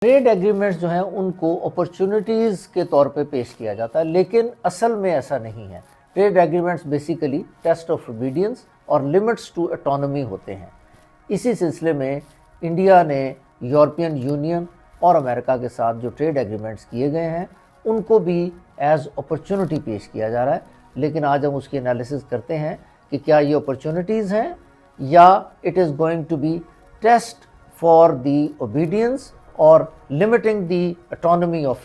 Trade agreements जो हैं उनको अपॉर्चुनिटीज़ के तौर पे पेश किया जाता है, लेकिन असल में ऐसा नहीं है। Trade agreements basically test of obedience और लिमिट्स टू ऑटोनॉमी होते हैं। इसी सिलसिले में इंडिया ने यूरोपियन यूनियन और अमेरिका के साथ जो ट्रेड एग्रीमेंट्स किए गए हैं उनको भी एज अपॉर्चुनिटी पेश किया जा रहा है। लेकिन आज हम उसकी एनालिसिस करते हैं कि क्या ये अपॉर्चुनिटीज़ हैं या it is going to be test for the obedience और लिमिटिंग द ऑटोनॉमी ऑफ।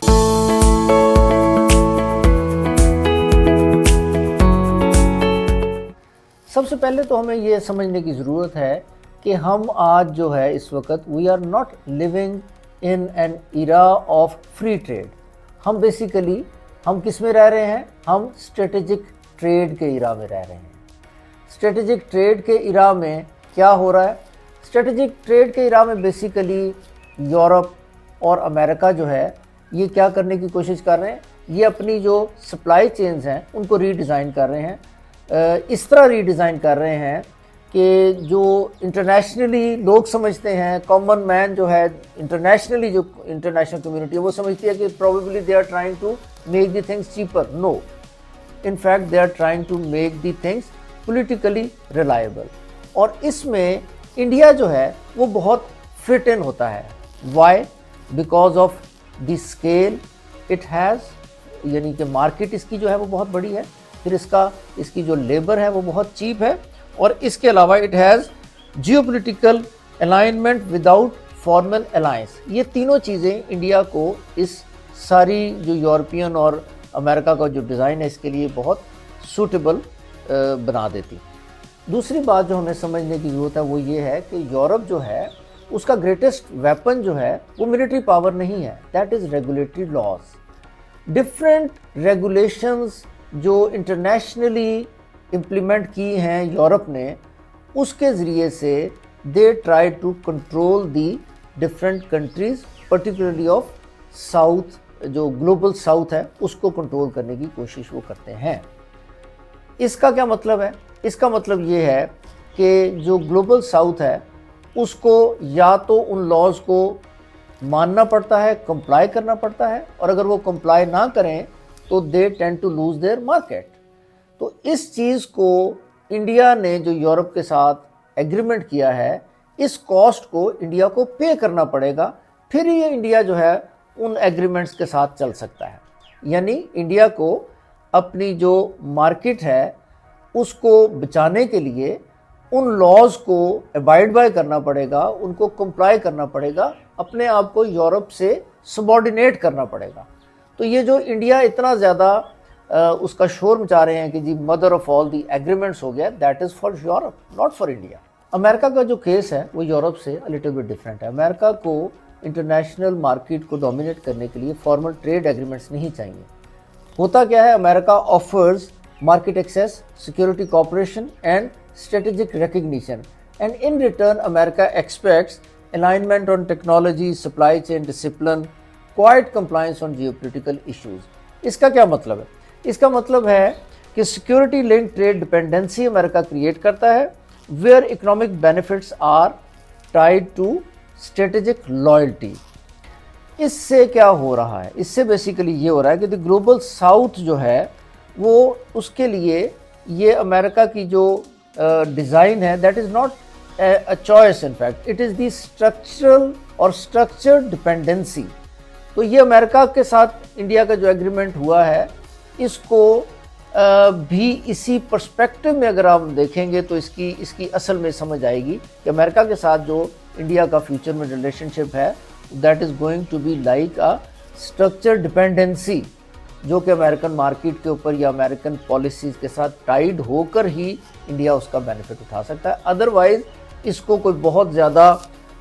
सबसे पहले तो हमें ये समझने की ज़रूरत है कि हम आज जो है इस वक्त we are not living in an era of free trade. हम बेसिकली हम किस में रह रहे हैं? हम स्ट्रेटेजिक ट्रेड के इरा में रह रहे हैं। स्ट्रेटेजिक ट्रेड के इरा में क्या हो रहा है? स्ट्रेटेजिक ट्रेड के इरा में बेसिकली यूरोप और अमेरिका जो है ये क्या करने की कोशिश कर रहे हैं? ये अपनी जो सप्लाई चेन्स हैं उनको रीडिज़ाइन कर रहे हैं। इस तरह रीडिज़ाइन कर रहे हैं कि जो इंटरनेशनली लोग समझते हैं, कॉमन मैन जो है इंटरनेशनली, जो इंटरनेशनल कम्युनिटी है वो समझती है कि probably they are trying to make the things cheaper. No, in fact they are trying to make the things politically reliable. और इसमें इंडिया जो है वो बहुत फिट इन होता है। Why? Because of the scale it has, यानी कि मार्केट इसकी जो है वो बहुत बड़ी है, फिर इसकी जो लेबर है वो बहुत चीप है, और इसके अलावा it has geopolitical alignment without formal alliance. ये तीनों चीज़ें इंडिया को इस सारी जो यूरोपियन और अमेरिका का जो डिज़ाइन है इसके लिए बहुत सूटेबल बना देती। दूसरी बात जो हमें समझने की ज़रूरत है वो ये है कि यूरोप जो है उसका ग्रेटेस्ट वेपन जो है वो मिलिट्री पावर नहीं है, that is regulatory laws. Different regulations जो इंटरनेशनली इम्प्लीमेंट की हैं यूरोप ने, उसके ज़रिए से they try to control the different countries, particularly of south, जो ग्लोबल साउथ है उसको कंट्रोल करने की कोशिश वो करते हैं। इसका क्या मतलब है? इसका मतलब ये है कि जो ग्लोबल साउथ है उसको या तो उन लॉज को मानना पड़ता है, कंप्लाई करना पड़ता है, और अगर वो कंप्लाई ना करें तो they tend to lose their market. तो इस चीज़ को इंडिया ने जो यूरोप के साथ एग्रीमेंट किया है, इस कॉस्ट को इंडिया को पे करना पड़ेगा, फिर ये इंडिया जो है उन एग्रीमेंट्स के साथ चल सकता है। यानी इंडिया को अपनी जो मार्केट है उसको बचाने के लिए उन लॉज को अबाइड बाय करना पड़ेगा, उनको कंप्लाई करना पड़ेगा, अपने आप को यूरोप से सबॉर्डिनेट करना पड़ेगा। तो ये जो इंडिया इतना ज़्यादा उसका शोर मचा रहे हैं कि जी mother of all the agreements हो गया, that is for Europe, not for India. America का जो केस है वो यूरोप से अ लिटिल बिट डिफरेंट है। अमेरिका को इंटरनेशनल मार्केट को डोमिनेट करने के लिए फॉर्मल ट्रेड एग्रीमेंट्स नहीं चाहिए। होता क्या है? America offers market access, security cooperation and strategic recognition, and in return America expects alignment on technology, supply chain discipline, quiet compliance on geopolitical issues। इसका क्या मतलब है? इसका मतलब है कि security linked trade dependency America create करता है where economic benefits are tied to strategic loyalty। इससे क्या हो रहा है? इससे बेसिकली ये हो रहा है कि द ग्लोबल साउथ जो है वो उसके लिए ये अमेरिका की जो डिज़ाइन है that is not a choice, in fact it is the structural और स्ट्रक्चर्ड डिपेंडेंसी। तो ये अमेरिका के साथ इंडिया का जो एग्रीमेंट हुआ है इसको भी इसी पर्सपेक्टिव में अगर हम देखेंगे तो इसकी असल में समझ आएगी कि अमेरिका के साथ जो इंडिया का फ्यूचर में रिलेशनशिप है that is going to be like a structured dependency, जो कि अमेरिकन मार्केट के ऊपर या अमेरिकन पॉलिसीज़ के साथ टाइड होकर ही इंडिया उसका बेनिफिट उठा सकता है। अदरवाइज़ इसको कोई बहुत ज़्यादा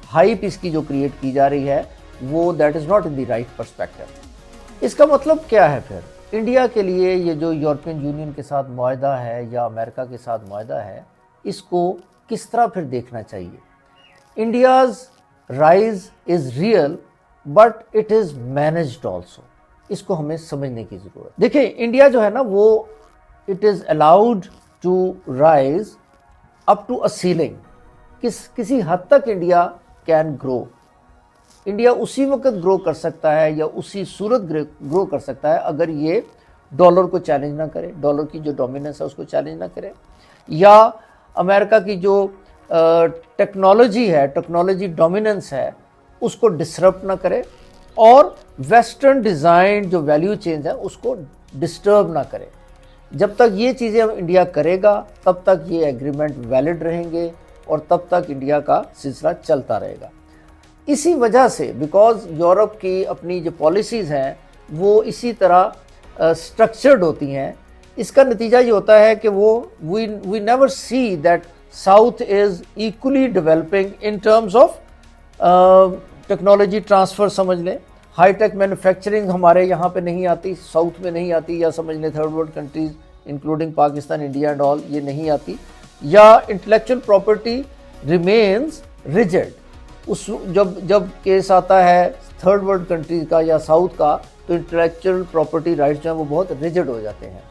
हाइप इसकी जो क्रिएट की जा रही है वो that is not in the right perspective. इसका मतलब क्या है फिर? इंडिया के लिए ये जो यूरोपियन यूनियन के साथ मुआहदा है या अमेरिका के साथ मुआहदा है, इसको किस तरह फिर देखना चाहिए? India's rise is real but it is managed also. इसको हमें समझने की ज़रूरत। देखिए इंडिया जो है ना वो it is allowed to rise up to a ceiling. किसी हद तक इंडिया कैन ग्रो, इंडिया उसी वक्त ग्रो कर सकता है या उसी सूरत ग्रो कर सकता है अगर ये डॉलर को चैलेंज ना करे, डॉलर की जो डोमिनेंस है उसको चैलेंज ना करे, या अमेरिका की जो टेक्नोलॉजी है, टेक्नोलॉजी डोमिनेंस है, उसको डिसरप्ट ना करे, और वेस्टर्न डिज़ाइन जो वैल्यू चेंज है उसको डिस्टर्ब ना करे। जब तक ये चीज़ें इंडिया करेगा तब तक ये एग्रीमेंट वैलिड रहेंगे और तब तक इंडिया का सिलसिला चलता रहेगा। इसी वजह से बिकॉज यूरोप की अपनी जो पॉलिसीज़ हैं वो इसी तरह स्ट्रक्चर्ड होती हैं, इसका नतीजा ये होता है कि वो we never see that south is equally developing in terms of technology transfer. समझ लें हाईटेक मैन्युफैक्चरिंग हमारे यहाँ पे नहीं आती, साउथ में नहीं आती, या समझ लें third world countries including Pakistan, India and all, ये नहीं आती, या इंटेलेक्चुअल प्रॉपर्टी रिमेन्स रिजिड। उस जब केस आता है थर्ड वर्ल्ड कंट्रीज़ का या साउथ का, तो इंटेलेक्चुअल प्रॉपर्टी राइट्स जो हैं वो बहुत रिजिड हो जाते हैं।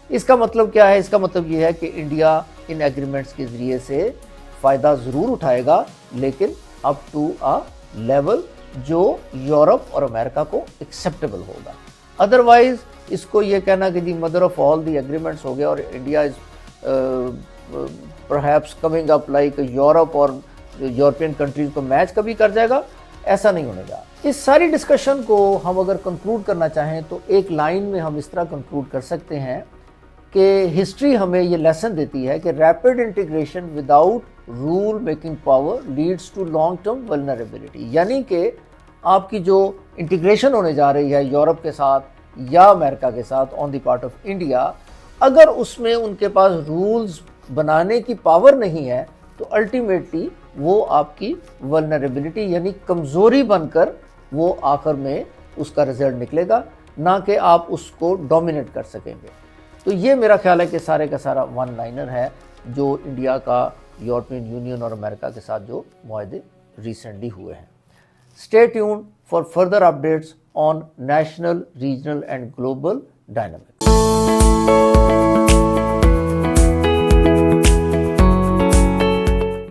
इसका मतलब क्या है? इसका मतलब ये है कि इंडिया इन एग्रीमेंट्स के ज़रिए से फ़ायदा ज़रूर उठाएगा, लेकिन अप टू अ लेवल जो यूरोप और अमेरिका को एक्सेप्टेबल होगा। अदरवाइज इसको ये कहना कि दी mother of all the agreements हो गया और India is perhaps coming up like Europe और यूरोपियन कंट्रीज़ को मैच कभी कर जाएगा, ऐसा नहीं होने जा। इस सारी डिस्कशन को हम अगर कंक्लूड करना चाहें तो एक लाइन में हम इस तरह कंक्लूड कर सकते हैं कि हिस्ट्री हमें ये लेसन देती है कि rapid integration without rule making power leads to long term vulnerability. यानी कि आपकी जो इंटीग्रेशन होने जा रही है यूरोप के साथ या अमेरिका के साथ on the part of India, अगर उसमें उनके पास रूल्स बनाने की पावर नहीं है तो अल्टीमेटली वो आपकी वल्नरेबिलिटी यानी कमज़ोरी बनकर वो आखिर में उसका रिजल्ट निकलेगा, ना कि आप उसको डोमिनेट कर सकेंगे। तो ये मेरा ख्याल है कि सारे का सारा वन लाइनर है जो इंडिया का यूरोपियन यूनियन और अमेरिका के साथ जो मुआहदे रिसेंटली हुए हैं। Stay tuned for further updates on national, regional and global dynamics.